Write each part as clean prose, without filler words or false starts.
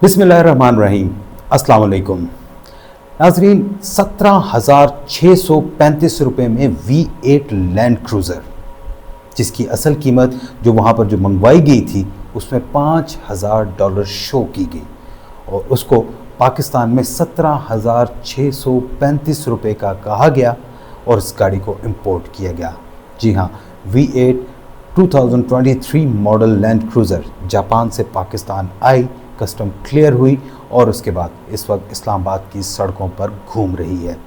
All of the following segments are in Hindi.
बिस्मिल्लाहिर्रहमानिर्रहीम। अस्सलाम वालेकुम नाजरीन। 17,635 रुपये में V8 लैंड क्रूज़र, जिसकी असल कीमत जो वहाँ पर जो मंगवाई गई थी उसमें $5,000 शो की गई और उसको पाकिस्तान में 17,635 रुपये का कहा गया और इस गाड़ी को इंपोर्ट किया गया। जी हाँ, V8 2023 model land cruiser Japan से पाकिस्तान आई, कस्टम क्लियर हुई और उसके बाद इस वक्त इस्लामाबाद की सड़कों पर घूम रही है।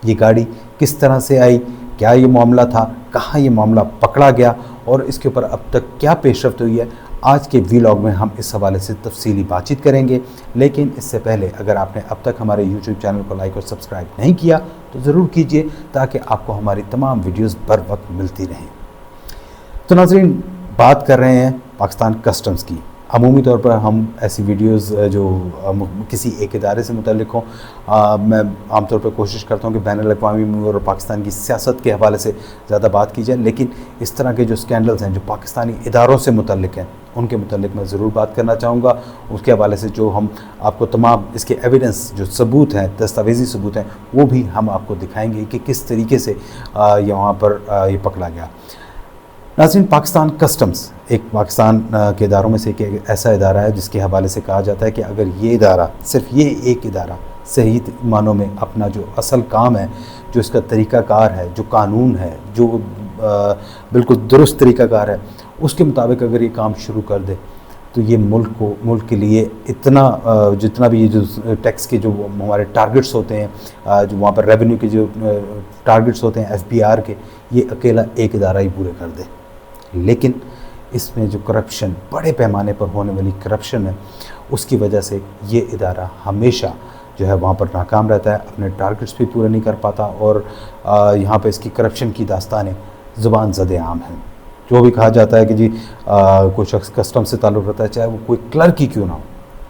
ये गाड़ी किस तरह से आई, क्या ये मामला था, कहाँ ये मामला पकड़ा गया और इसके ऊपर अब तक क्या पेशरफ्त हुई है, आज के व्लॉग में हम इस हवाले से तफसीली बातचीत करेंगे। लेकिन इससे पहले अगर आपने अब तक हमारे YouTube चैनल को लाइक और सब्सक्राइब नहीं किया तो ज़रूर कीजिए ताकि आपको हमारी तमाम वीडियोज़ बर वक्त मिलती रहें। तो नाज़रीन, बात कर रहे हैं पाकिस्तान कस्टम्स की। अमूमी तौर पर हम ऐसी वीडियोस जो किसी एक इदारे से मुतल्लिक हों, मैं आमतौर पर कोशिश करता हूं कि बैनुल अक़वामी और पाकिस्तान की सियासत के हवाले से ज़्यादा बात की जाए, लेकिन इस तरह के जो स्कैंडल्स हैं जो पाकिस्तानी इदारों से मुतल्लिक हैं उनके मुतल्लिक मैं ज़रूर बात करना चाहूँगा। उसके हवाले से जो हम आपको तमाम इसके एविडेंस जो सबूत हैं, दस्तावेज़ी सबूत हैं, वो भी हम आपको दिखाएँगे कि किस तरीके से ये वहाँ पर ये पकड़ा गया। नाज़रीन, पाकिस्तान कस्टम्स एक पाकिस्तान के इदारों में से एक ऐसा इदारा है जिसके हवाले से कहा जाता है कि अगर ये इदारा, सिर्फ ये एक इदारा सही मानों में अपना जो असल काम है, जो इसका तरीक़ाकार है, जो कानून है, जो बिल्कुल दुरुस्त तरीक़ाकार है, उसके मुताबिक अगर ये काम शुरू कर दे तो ये मुल्क के लिए इतना जितना भी ये जो टैक्स के जो हमारे टारगेट्स होते हैं, जो वहाँ पर रेवेन्यू के जो टारगेट्स होते हैं FBR के, ये अकेला एक इदारा ही पूरे कर दे। लेकिन इसमें जो करप्शन, बड़े पैमाने पर होने वाली करप्शन है, उसकी वजह से ये इदारा हमेशा जो है वहाँ पर नाकाम रहता है, अपने टारगेट्स भी पूरे नहीं कर पाता और यहाँ पर इसकी करप्शन की दास्तानें ज़ुबान ज़दे आम हैं। जो भी कहा जाता है कि जी कोई शख्स कस्टम से ताल्लुक़ रखता है, चाहे वो कोई क्लर्क ही क्यों ना हो,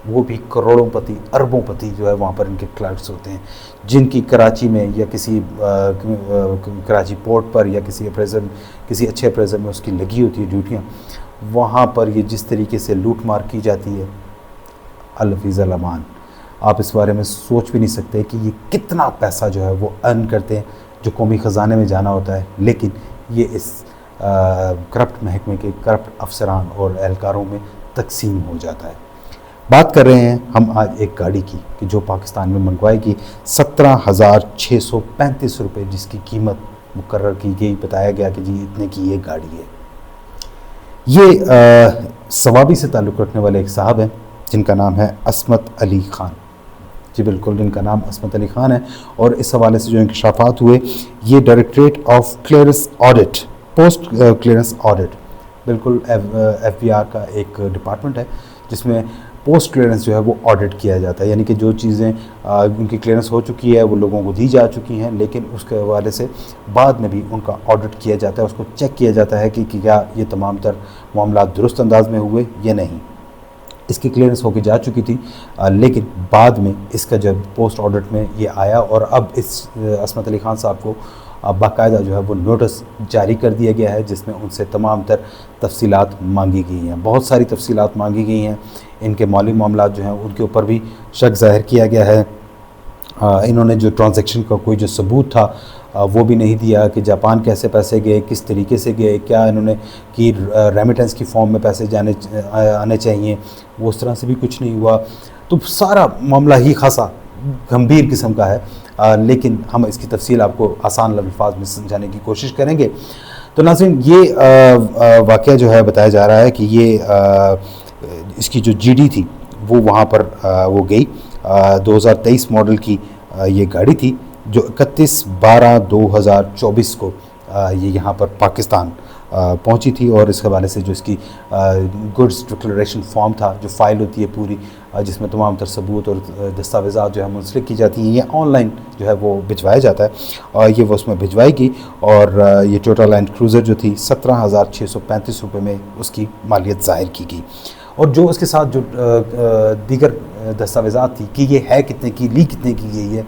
वो भी करोड़ोंपति अरबोंपति जो है वहाँ पर इनके क्लर्क्स होते हैं, जिनकी कराची में या किसी कराची पोर्ट पर या किसी अच्छे अप्रेजर में उसकी लगी होती है ड्यूटियाँ। वहाँ पर ये जिस तरीके से लूट मार की जाती है, अल-हफ़ीज़ अल-अमान, आप इस बारे में सोच भी नहीं सकते कि ये कितना पैसा जो है वो अर्न करते हैं, जो कौमी ख़जाने में जाना होता है, लेकिन ये इस करप्ट महकमे के करप्ट अफसरान और एहलकारों में तकसीम हो जाता है। बात कर रहे हैं हम आज एक गाड़ी की कि जो पाकिस्तान में मंगवाई 17,635 रुपये जिसकी कीमत मुकर्रर की गई, बताया गया कि जी इतने की ये गाड़ी है। ये सवाबी से ताल्लुक़ रखने वाले एक साहब हैं जिनका नाम है असमत अली ख़ान। जी बिल्कुल, जिनका नाम असमत अली ख़ान है और इस हवाले से जो इंकशाफात हुए, ये directorate of clearance audit, post clearance audit, बिल्कुल FBR का एक डिपार्टमेंट है जिसमें पोस्ट क्लियरेंस जो है वो ऑडिट किया जाता है। यानी कि जो चीज़ें उनकी क्लियरेंस हो चुकी है वो लोगों को दी जा चुकी हैं, लेकिन उसके हवाले से बाद में भी उनका ऑडिट किया जाता है, उसको चेक किया जाता है कि क्या ये तमाम तर मामला दुरुस्त अंदाज में हुए या नहीं। इसकी क्लियरेंस होकर जा चुकी थी, लेकिन बाद में इसका जब पोस्ट ऑडिट में ये आया और अब इस असमत अली ख़ान साहब को बाकायदा जो है वो नोटिस जारी कर दिया गया है जिसमें उनसे तमाम तर तफसीलात मांगी गई हैं। बहुत सारी तफसीलात मांगी गई हैं, इनके माली मामलात जो हैं उनके ऊपर भी शक ज़ाहिर किया गया है। इन्होंने जो ट्रांजैक्शन का कोई जो सबूत था वो भी नहीं दिया कि जापान कैसे पैसे गए, किस तरीके से गए, क्या इन्होंने कि रेमिटेंस की फॉर्म में पैसे आने चाहिए, वो उस तरह से भी कुछ नहीं हुआ। तो सारा मामला ही खासा गंभीर किस्म का है, लेकिन हम इसकी तफसील आपको आसान अल्फाज में समझाने की कोशिश करेंगे। तो नाज़रीन, ये वाक़या जो है बताया जा रहा है कि ये इसकी जो GD थी वो वहाँ पर वो गई। 2023 मॉडल की ये गाड़ी थी जो 31/12/2024 को ये यहाँ पर पाकिस्तान पहुंची थी और इस हवाले से जो इसकी गुड्स डिक्लेरेशन फॉर्म था, जो फ़ाइल होती है पूरी, जिसमें तमाम तर सबूत और दस्तावेज़ात जो है मुंसलिक की जाती हैं, ये ऑनलाइन जो है वो भिजवाया जाता है और ये वो उसमें भिजवाई गई और ये टोयोटा लैंड क्रूज़र जो थी 17,635 रुपये में उसकी मालियत ज़ाहिर की गई। और जो उसके साथ जो दीगर दस्तावेज़ात थी कि ये है कितने की, ली कितने की गई है,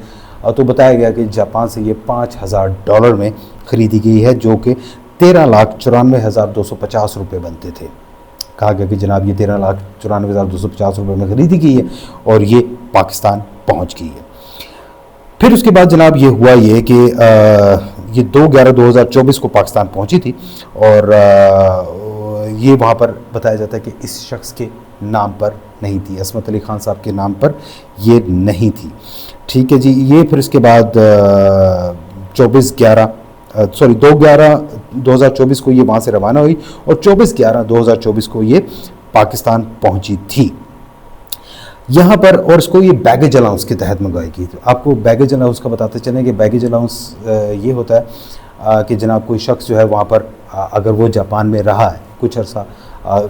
तो बताया गया कि जापान से ये $5,000 में ख़रीदी गई है, जो कि 13,94,250 रुपये बनते थे। कहा गया कि जनाब ये 13,94,250 रुपये में खरीदी गई है और ये पाकिस्तान पहुंच गई है। फिर उसके बाद जनाब ये हुआ ये कि ये 2/11/2024 को पाकिस्तान पहुंची थी और ये वहाँ पर बताया जाता है कि इस शख्स के नाम पर नहीं थी, असमत अली ख़ान साहब के नाम पर ये नहीं थी। ठीक है जी। ये फिर इसके बाद 2/11/2024 को ये वहाँ से रवाना हुई और 24/11/2024 को ये पाकिस्तान पहुँची थी यहाँ पर। और इसको ये बैगेज अलाउंस के तहत मंगवाई गई थी। आपको बैगेज अलाउंस का बताते चलें कि बैगेज अलाउंस ये होता है कि जनाब कोई शख्स जो है वहाँ पर अगर वो जापान में रहा है कुछ अर्सा,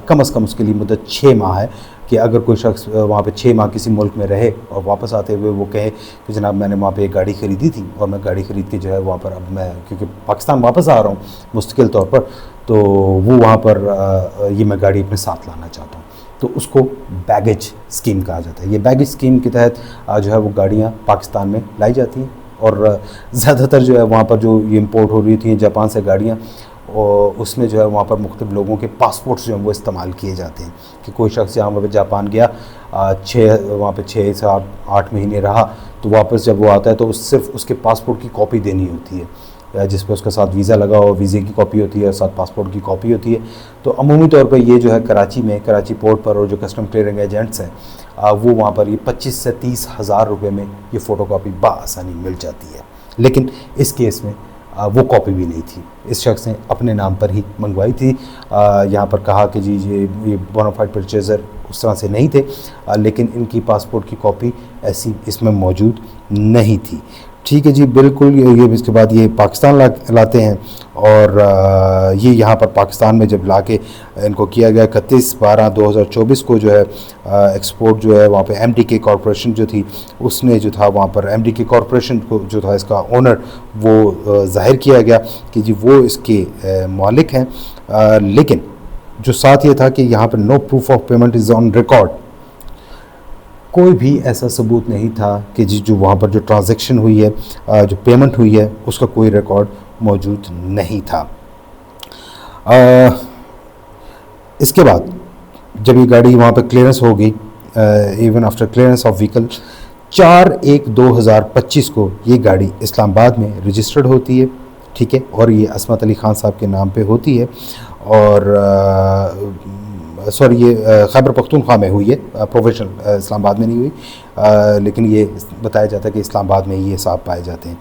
कम से कम उसके लिए मुद्दत 6 माह है, कि अगर कोई शख्स वहाँ पे 6 माह किसी मुल्क में रहे और वापस आते हुए वो कहे कि जनाब मैंने वहाँ पे एक गाड़ी ख़रीदी थी और मैं गाड़ी ख़रीद के जो है वहाँ पर अब मैं क्योंकि पाकिस्तान वापस आ रहा हूँ मुस्तकिल तौर पर, तो वो वहाँ पर ये मैं गाड़ी अपने साथ लाना चाहता हूँ, तो उसको बैगेज स्कीम कहा जाता है। ये बैगेज स्कीम के तहत जो है वो गाड़ियाँ पाकिस्तान में लाई जाती हैं और ज़्यादातर जो है वहाँ पर जो ये इम्पोर्ट हो रही थी जापान से गाड़ियाँ, और उसमें जो है वहाँ पर मुख्तलिफ लोगों के पासपोर्ट्स जो हैं वो इस्तेमाल किए जाते हैं कि कोई शख्स यहाँ पर जापान गया, वहाँ पे 6 से 8 महीने रहा, तो वापस जब वो आता है तो सिर्फ उसके पासपोर्ट की कॉपी देनी होती है जिस पर उसके साथ वीज़ा लगा हो, वीज़े की कॉपी होती है और साथ पासपोर्ट की कॉपी होती है। तो अमूमी तौर पर ये जो है कराची पोर्ट पर और जो कस्टम क्लियरिंग एजेंट्स हैं वो वहाँ पर ये 25 से 30 हज़ार रुपये में ये फ़ोटोकॉपी बाआसानी मिल जाती है। लेकिन इस केस में वो कॉपी भी नहीं थी, इस शख्स ने अपने नाम पर ही मंगवाई थी। यहाँ पर कहा कि जी ये बोनाफाइड परचेज़र उस तरह से नहीं थे, लेकिन इनकी पासपोर्ट की कॉपी ऐसी इसमें मौजूद नहीं थी। ठीक है जी, बिल्कुल। ये इसके बाद ये पाकिस्तान लाते हैं और ये यहाँ पर पाकिस्तान में जब लाके इनको किया गया 31/12/2024 को जो है एक्सपोर्ट जो है वहाँ पे MDK कॉरपोरेशन जो थी उसने जो था वहाँ पर MDK कॉरपोरेशन को जो था इसका ओनर वो ज़ाहिर किया गया कि जी वो इसके मालिक हैं, लेकिन जो साथ ये था कि यहाँ पर no proof of payment is on record, कोई भी ऐसा सबूत नहीं था कि जी जो वहाँ पर जो ट्रांजैक्शन हुई है, जो पेमेंट हुई है, उसका कोई रिकॉर्ड मौजूद नहीं था। इसके बाद जब ये गाड़ी वहाँ पर क्लियरेंस हो गई, even after clearance of vehicle, 4/1/2025 को ये गाड़ी इस्लामाबाद में रजिस्टर्ड होती है। ठीक है, और ये असमत अली ख़ान साहब के नाम पे होती है और ये खैबर पख्तूनख्वा में हुई है, प्रोफेशनल इस्लामाबाद में नहीं हुई, लेकिन ये बताया जाता है कि इस्लामाबाद में ये साहब पाए जाते हैं।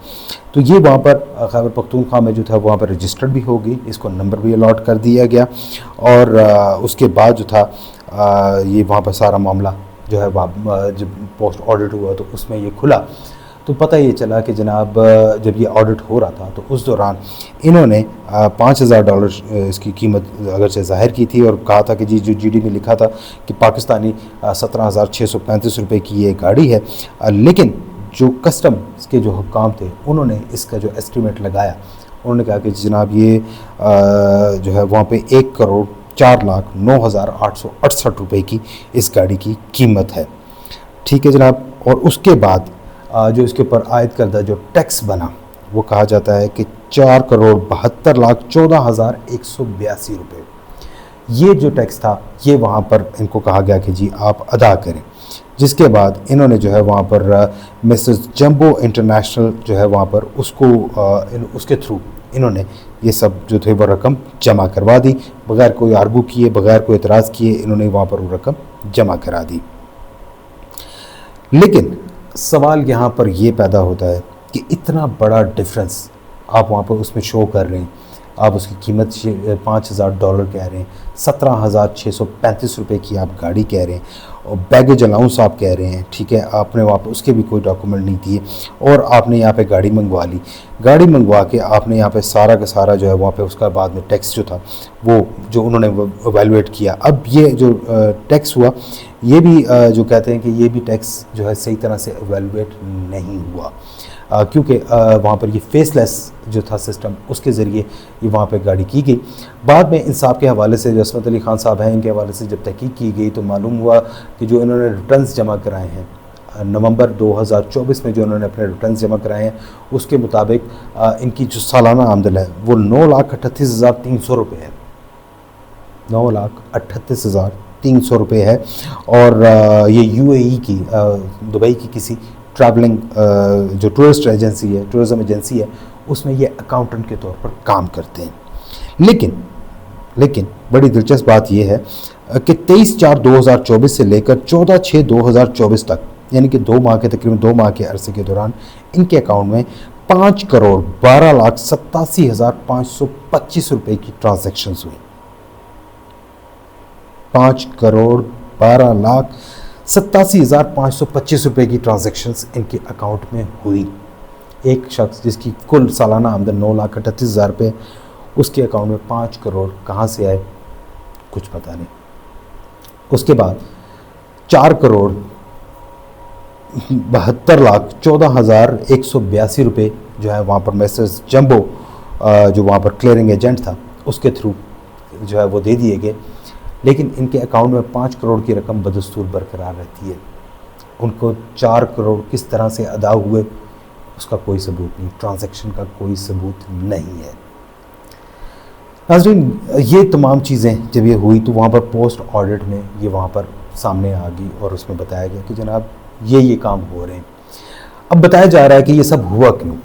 तो ये वहाँ पर खैबर पख्तूनख्वा में जो था वहाँ पर रजिस्टर्ड भी होगी, इसको नंबर भी अलॉट कर दिया गया और उसके बाद जो था ये वहाँ पर सारा मामला जो है जब पोस्ट ऑडिट हुआ तो उसमें ये खुला, तो पता ये चला कि जनाब जब ये ऑडिट हो रहा था तो उस दौरान इन्होंने $5,000 इसकी कीमत अगर से ज़ाहिर की थी और कहा था कि जी जो GD में लिखा था कि पाकिस्तानी 17,635 रुपये की ये गाड़ी है, लेकिन जो कस्टम के जो हुक्काम थे उन्होंने इसका जो एस्टिमेट लगाया, उन्होंने कहा कि जनाब ये जो है वहाँ पे 1,04,09,868 रुपये की इस गाड़ी की कीमत है। ठीक है जनाब, और उसके बाद जो इसके ऊपर आयद करदा जो टैक्स बना वो कहा जाता है कि 4,72,14,182 रुपये। ये जो टैक्स था ये वहाँ पर इनको कहा गया कि जी आप अदा करें, जिसके बाद इन्होंने जो है वहाँ पर मिसेस जंबो इंटरनेशनल जो है वहाँ पर उसके थ्रू इन्होंने ये सब जो थे वो रकम जमा करवा दी, बग़ैर कोई आर्गू किए, बग़ैर कोई एतराज़ किए इन्होंने वहाँ पर वो रकम जमा करा दी। लेकिन सवाल यहाँ पर ये पैदा होता है कि इतना बड़ा डिफरेंस आप वहाँ पर उसमें शो कर रहे हैं, आप उसकी कीमत $5,000 कह रहे हैं, 17,635 रुपये की आप गाड़ी कह रहे हैं और बैगेज अलाउंस आप कह रहे हैं। ठीक है, आपने वहाँ पर उसके भी कोई डॉक्यूमेंट नहीं दिए और आपने यहाँ पे गाड़ी मंगवा ली, गाड़ी मंगवा के आपने यहाँ पे सारा का सारा जो है वहाँ पे उसका बाद में टैक्स जो था वो जो उन्होंने एवेलुएट किया। अब ये जो टैक्स हुआ ये भी जो कहते हैं कि ये भी टैक्स जो है सही तरह से एवेलुएट नहीं हुआ, क्योंकि वहाँ पर ये फेसलेस जो था सिस्टम उसके ज़रिए ये वहाँ पे गाड़ी की गई। बाद में इंसाफ के हवाले से जो असमत अली ख़ान साहब हैं इनके हवाले से जब तहकीक की गई तो मालूम हुआ कि जो इन्होंने रिटर्न्स जमा कराए हैं नवंबर 2024 में जो इन्होंने अपने रिटर्न्स जमा कराए हैं उसके मुताबिक इनकी जो सालाना आमदन है वो 9,38,300 रुपये है। 9,38,300 रुपये है। और ये यूएई की दुबई की किसी ट्रैवलिंग जो टूरिस्ट एजेंसी है, टूरिज़म एजेंसी है, उसमें ये अकाउंटेंट के तौर पर काम करते हैं। लेकिन बड़ी दिलचस्प बात यह है कि 23/4/2024 से लेकर 14/6/2024 तक, यानी कि 2 माह के, तकरीबन 2 माह के अरसे के दौरान इनके अकाउंट में 5,12,87,525 रुपये की ट्रांजैक्शंस हुई। 5,12,87,525 रुपये की ट्रांजैक्शंस इनके अकाउंट में हुई। एक शख्स जिसकी कुल सालाना आमदन 9,38,000 रुपये, उसके अकाउंट में 5 करोड़ कहाँ से आए, कुछ पता नहीं। उसके बाद 4,72,14,182 रुपये जो है वहाँ पर मैसेज जंबो जो वहाँ पर क्लियरिंग एजेंट था उसके थ्रू जो है वो दे दिए गए। लेकिन इनके अकाउंट में 5 करोड़ की रकम बदस्तूर बरकरार रहती है। उनको 4 करोड़ किस तरह से अदा हुए उसका कोई सबूत नहीं, ट्रांजैक्शन का कोई सबूत नहीं है। नाज़रीन, ये तमाम चीज़ें जब ये हुई तो वहाँ पर पोस्ट ऑडिट में ये वहाँ पर सामने आ गई और उसमें बताया गया कि जनाब ये काम हो रहे हैं। अब बताया जा रहा है कि ये सब हुआ क्यों।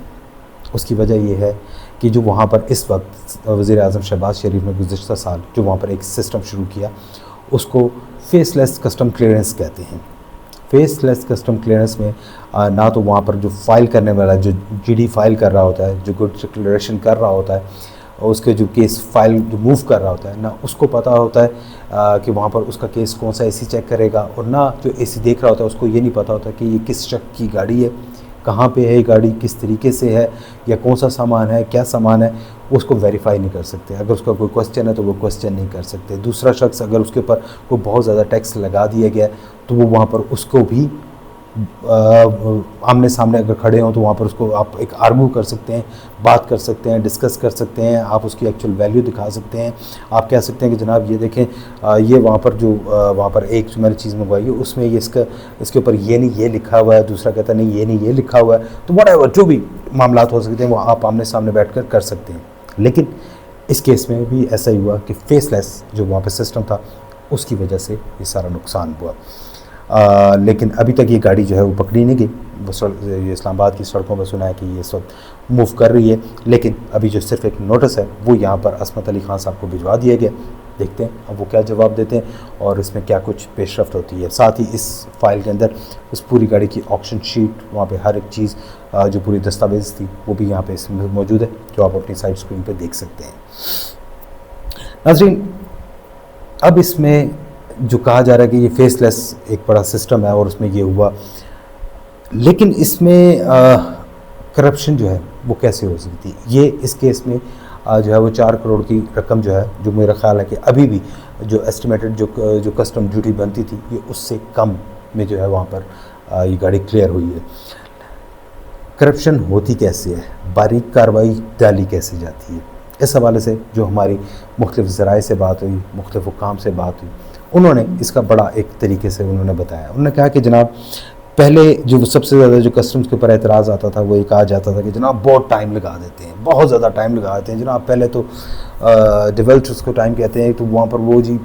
उसकी वजह ये है कि जो वहाँ पर इस वक्त वज़ीर-ए-आज़म शहबाज शरीफ ने गुज़िश्ता साल जो वहाँ पर एक सिस्टम शुरू किया उसको फेसलेस कस्टम क्लियरेंस कहते हैं। फेसलेस कस्टम क्लियरेंस में ना तो वहाँ पर जो फाइल करने वाला, जो जीडी फाइल कर रहा होता है, जो गुड्स डिक्लेरेशन कर रहा होता है, उसके जो केस फाइल जो मूव कर रहा होता है, ना उसको पता होता है कि वहाँ पर उसका केस कौन सा एसी चेक करेगा, और ना जो एसी देख रहा होता है उसको ये नहीं पता होता कि ये किस शख्स की गाड़ी है, कहाँ पे है गाड़ी, किस तरीके से है, या कौन सा सामान है, क्या सामान है, उसको वेरीफाई नहीं कर सकते। अगर उसका कोई क्वेश्चन है तो वो क्वेश्चन नहीं कर सकते। दूसरा शख्स अगर उसके ऊपर कोई बहुत ज़्यादा टैक्स लगा दिया गया तो वो वहाँ पर उसको भी आमने सामने अगर खड़े हों तो वहाँ पर उसको आप एक आर्गू कर सकते हैं, बात कर सकते हैं, डिस्कस कर सकते हैं, आप उसकी एक्चुअल वैल्यू दिखा सकते हैं। आप कह सकते हैं कि जनाब ये देखें ये वहाँ पर जो वहाँ पर एक जो मैंने चीज़ मंगवाई है उसमें ये इसके ऊपर ये नहीं ये लिखा हुआ है, दूसरा कहता नहीं ये नहीं ये लिखा हुआ है। तो व्हाटएवर जो भी मामलात हो सकते हैं वो आप आमने सामने बैठ कर सकते हैं। लेकिन इस केस में भी ऐसा ही हुआ कि फेसलेस जो वहाँ पर सिस्टम था उसकी वजह से ये सारा नुकसान हुआ। लेकिन अभी तक ये गाड़ी जो है वो पकड़ी नहीं गई। वो ये इस्लामाबाद की सड़कों पर सुना है कि ये इस वक्त मूव कर रही है, लेकिन अभी जो सिर्फ एक नोटिस है वो यहाँ पर असमत अली खान साहब को भिजवा दिया गया। देखते हैं अब वो क्या जवाब देते हैं और इसमें क्या कुछ पेशरफ्त होती है। साथ ही इस फाइल के अंदर उस पूरी गाड़ी की ऑक्शन शीट, वहाँ पे हर एक चीज़ जो पूरी दस्तावेज़ थी वो भी यहाँ पे इसमें मौजूद है, जो आप अपनी साइड स्क्रीन पे देख सकते हैं। नाज़रीन, अब इसमें जो कहा जा रहा है कि ये फेसलेस एक बड़ा सिस्टम है और उसमें ये हुआ, लेकिन इसमें करप्शन जो है वो कैसे हो सकती है। ये इस केस में जो है वो 4 करोड़ की रकम जो है, जो मेरा ख्याल है कि अभी भी जो एस्टिमेटेड जो कस्टम ड्यूटी बनती थी ये उससे कम में जो है वहाँ पर ये गाड़ी क्लियर हुई है। करप्शन होती कैसे है, बारीक कार्रवाई डाली कैसे जाती है, इस हवाले से जो हमारी मुख्तलिफ ज़राए से बात हुई, मुख्तलिफ हुक्काम से बात हुई, उन्होंने इसका बड़ा एक तरीके से उन्होंने बताया। उन्होंने कहा कि जनाब पहले जो सबसे ज़्यादा जो कस्टम्स के ऊपर एतराज़ आता था वो ये कहा जाता था कि जनाब बहुत टाइम लगा देते हैं, बहुत ज़्यादा टाइम लगा देते हैं जनाब। पहले तो डिवेल्टर्स को टाइम कहते हैं, तो वहाँ पर वो जी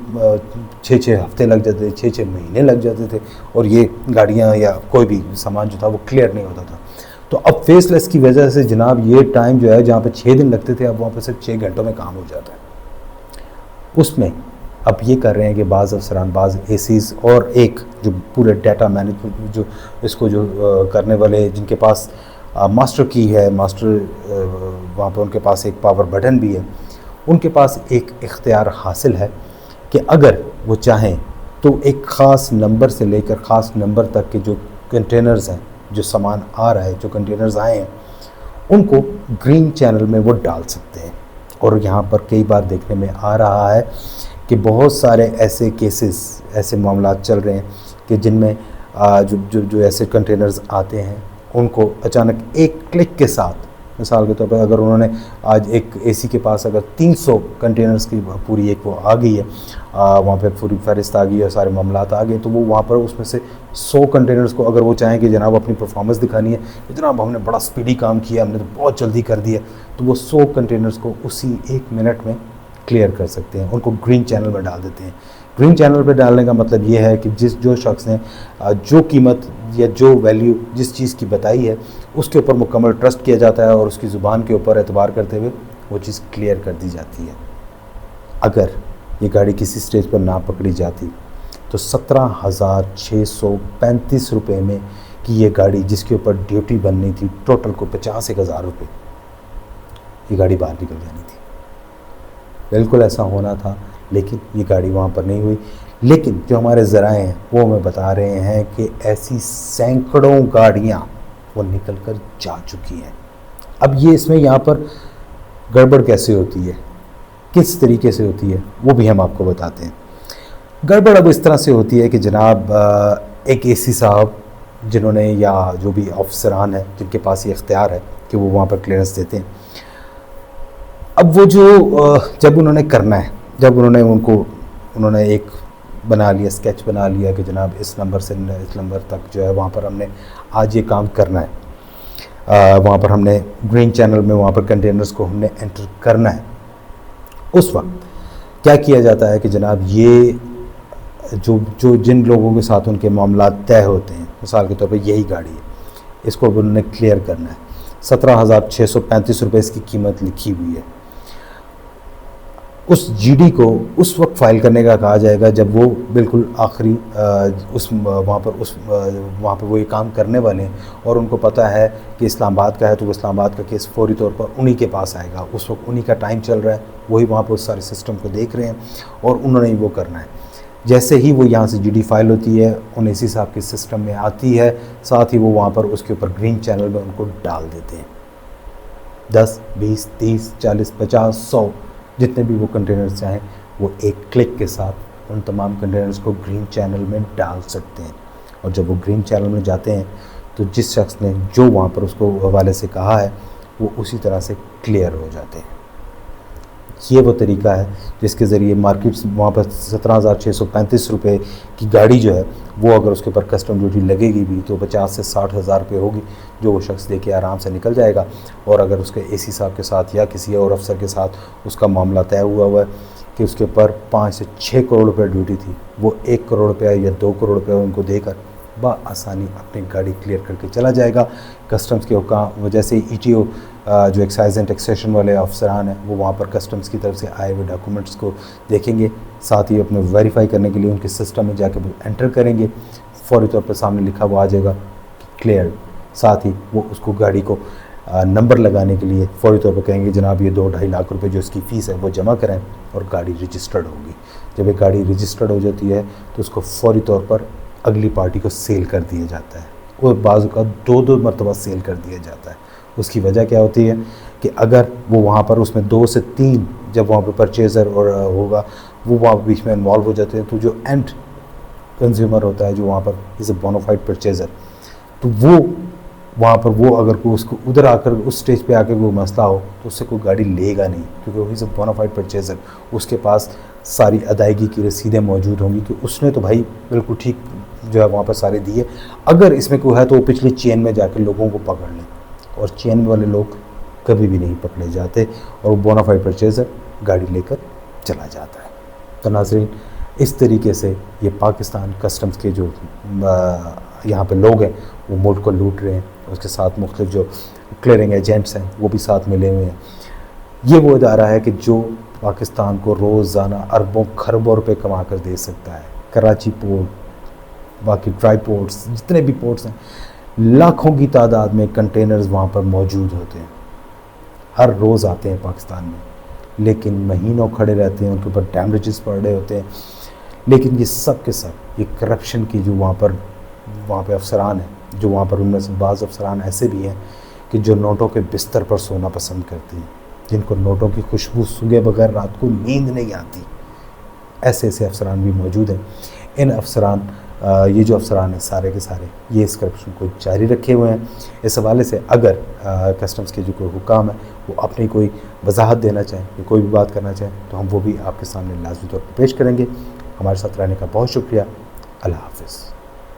6-6 हफ्ते लग जाते थे, 6-6 महीने लग जाते थे, और ये गाड़ियाँ या कोई भी सामान जो था वो क्लियर नहीं होता था। तो अब फेसलेस की वजह से जनाब ये टाइम जो है जहाँ पे 6 दिन लगते थे अब वहाँ पर सिर्फ 6 घंटों में काम हो जाता है। उसमें अब ये कर रहे हैं कि बाज़ अफसरान, बाज़ एसीज़ और एक जो पूरे डाटा मैनेजमेंट जो इसको जो करने वाले जिनके पास मास्टर की है, मास्टर वहाँ पर उनके पास एक पावर बटन भी है, उनके पास एक इख्तियार हासिल है कि अगर वो चाहें तो एक ख़ास नंबर से लेकर ख़ास नंबर तक के जो कंटेनर्स हैं, जो सामान आ रहा है, जो कंटेनर्स आए हैं, उनको ग्रीन चैनल में वो डाल सकते हैं। और यहाँ पर कई बार देखने में आ रहा है कि बहुत सारे ऐसे केसेस, ऐसे मामलात चल रहे हैं कि जिनमें जो ऐसे कंटेनर्स आते हैं उनको अचानक एक क्लिक के साथ, मिसाल के तौर पर अगर उन्होंने आज एक एसी के पास अगर 300 कंटेनर्स की पूरी एक वो आ गई है, वहाँ पे पूरी फहरिस्त आ गई है, सारे मामलात आ गए, तो वो वहाँ पर उसमें से 100 कंटेनर्स को अगर वो चाहें कि जनाब अपनी परफॉर्मेंस दिखानी है कि जनाब हमने बड़ा स्पीडी काम किया, हमने तो बहुत जल्दी कर दिया, तो वो 100 कंटेनर्स को उसी 1 मिनट में क्लियर कर सकते हैं, उनको ग्रीन चैनल में डाल देते हैं। ग्रीन चैनल पे डालने का मतलब ये है कि जो शख्स ने जो कीमत या जो वैल्यू जिस चीज़ की बताई है उसके ऊपर मुकम्मल ट्रस्ट किया जाता है और उसकी ज़ुबान के ऊपर एतबार करते हुए वो चीज़ क्लियर कर दी जाती है। अगर ये गाड़ी किसी स्टेज पर ना पकड़ी जाती तो 17,635 रुपये में कि ये गाड़ी जिसके ऊपर ड्यूटी बननी थी टोटल को 51,000 रुपये, ये गाड़ी बाहर निकल जानी थी। बिल्कुल ऐसा होना था, लेकिन ये गाड़ी वहाँ पर नहीं हुई। लेकिन जो हमारे ज़राए हैं वो हमें बता रहे हैं कि ऐसी सैकड़ों गाड़ियाँ वो निकल कर जा चुकी हैं। अब ये इसमें यहाँ पर गड़बड़ कैसे होती है, किस तरीके से होती है, वो भी हम आपको बताते हैं। गड़बड़ अब इस तरह से होती है कि जनाब एक एसी साहब जिन्होंने या जो भी अफसरान है जिनके पास ये इख्तियार है कि वो वहाँ पर क्लियरेंस देते हैं, अब वो जो जब उन्होंने करना है, जब उन्होंने एक बना लिया, स्केच बना लिया कि जनाब इस नंबर से इस नंबर तक जो है वहाँ पर हमने आज ये काम करना है, वहाँ पर हमने ग्रीन चैनल में वहाँ पर कंटेनर्स को हमने एंटर करना है। उस वक्त क्या किया जाता है कि जनाब ये जो जिन लोगों के साथ उनके मामला तय होते हैं, मिसाल के तौर पे यही गाड़ी है, इसको अब उन्होंने क्लियर करना है। 17,635 रुपये इसकी कीमत लिखी हुई है। उस जीडी को उस वक्त फ़ाइल करने का कहा जाएगा जब वो बिल्कुल आखिरी वहाँ पर वो ये काम करने वाले हैं और उनको पता है कि इस्लामाबाद का है, तो वो इस्लामाबाद का केस फौरी तौर पर उन्हीं के पास आएगा। उस वक्त उन्हीं का टाइम चल रहा है, वही वहाँ पर उस सारे सिस्टम को देख रहे हैं और उन्होंने ही वो करना है। जैसे ही वो यहाँ से जीडी फाइल होती है, उन एसी साहब के सिस्टम में आती है, साथ ही वो वहाँ पर उसके ऊपर ग्रीन चैनल में उनको डाल देते हैं। 10, 20, 30, 40, 50, 100 जितने भी वो कंटेनर्स चाहें वो एक क्लिक के साथ उन तमाम कंटेनर्स को ग्रीन चैनल में डाल सकते हैं। और जब वो ग्रीन चैनल में जाते हैं तो जिस शख्स ने जो वहाँ पर उसको हवाले से कहा है वो उसी तरह से क्लियर हो जाते हैं। ये वो तरीका है जिसके ज़रिए मार्केट्स वहाँ पर 17,635 रुपये की गाड़ी जो है वो अगर उसके ऊपर कस्टम ड्यूटी लगेगी भी तो 50 से 60,000 रुपये होगी, जो वो शख्स लेके आराम से निकल जाएगा। और अगर उसके एसी साहब के साथ या किसी और अफसर के साथ उसका मामला तय हुआ है कि उसके ऊपर 5 से 6 करोड़ रुपये ड्यूटी थी, वो 1 करोड़ रुपया या 2 करोड़ रुपये उनको देकर बआसानी अपनी गाड़ी क्लियर करके चला जाएगा। कस्टम्स के हुक्म जैसे ईटीओ जो एक्साइज एंड टैक्सेशन वाले अफसरान हैं वो वहाँ पर कस्टम्स की तरफ से आए हुए डॉक्यूमेंट्स को देखेंगे, साथ ही अपने वेरीफाई करने के लिए उनके सिस्टम में जाके वो एंटर करेंगे। फौरी तौर पर सामने लिखा हुआ आ जाएगा क्लियर। साथ ही वो उसको गाड़ी को नंबर लगाने के लिए फौरी तौर पर कहेंगे जनाब ये 2-2.5 लाख रुपए जो इसकी फ़ीस है वो जमा करें और गाड़ी रजिस्टर्ड होगी। जब ये गाड़ी रजिस्टर्ड हो जाती है तो उसको फौरी तौर पर अगली पार्टी को सेल कर दिया जाता है और बाज़ का 2-2 मरतबा सेल कर दिया जाता है। उसकी वजह क्या होती है कि अगर वो वहाँ पर उसमें 2 से 3 जब वहाँ पर परचेज़र और होगा वो वहाँ बीच में इन्वॉल्व हो जाते हैं, तो जो एंड कंज्यूमर होता है जो वहाँ पर इज़ अ बोनाफाइड परचेज़र, तो वो वहाँ पर वो अगर कोई उसको उधर आकर उस स्टेज पे आकर कोई मसला हो तो उससे कोई गाड़ी लेगा नहीं, क्योंकि वो इज़ अ बोनाफाइड परचेज़र। उसके पास सारी अदायगी की रसीदें मौजूद होंगी कि उसने तो भाई बिल्कुल ठीक जो है वहाँ पर सारे दिए। अगर इसमें कोई है तो वो पिछली चेन में जाकर लोगों को पकड़ लें, और चेन वाले लोग कभी भी नहीं पकड़े जाते और वो बोनाफाइड परचेज़र गाड़ी लेकर चला जाता है। तो नाज़रीन, इस तरीके से ये पाकिस्तान कस्टम्स के जो यहाँ पे लोग हैं वो मुल्क को लूट रहे हैं, उसके साथ मुख्तलिफ जो क्लियरिंग एजेंट्स हैं वो भी साथ मिले हुए हैं। ये वो इदारा है कि जो पाकिस्तान को रोज़ाना अरबों खरबों रुपए कमा कर दे सकता है। कराची पोर्ट, बाकी ड्राई पोर्ट्स, जितने भी पोर्ट्स हैं, लाखों की तादाद में कंटेनर्स वहाँ पर मौजूद होते हैं, हर रोज़ आते हैं पाकिस्तान में, लेकिन महीनों खड़े रहते हैं, उनके ऊपर डैमेजेस पड़ रहे होते हैं। लेकिन ये सब के सब ये करप्शन की जो वहाँ पे अफसरान हैं, जो वहाँ पर उनमें से बाज़ अफसरान ऐसे भी हैं कि जो नोटों के बिस्तर पर सोना पसंद करते हैं, जिनको नोटों की खुशबू सूंघे बगैर रात को नींद नहीं आती, ऐसे ऐसे अफसरान भी मौजूद हैं। इन अफसरान ये जो अफसरान हैं सारे के सारे ये इस करप्शन को जारी रखे हुए हैं। इस हवाले से अगर कस्टम्स के जो कोई हुकाम है वो अपनी कोई वजाहत देना चाहें या कोई भी बात करना चाहें तो हम वो भी आपके सामने लाजमी तौर पर पेश करेंगे। हमारे साथ रहने का बहुत शुक्रिया। अल्लाह हाफ़िज़।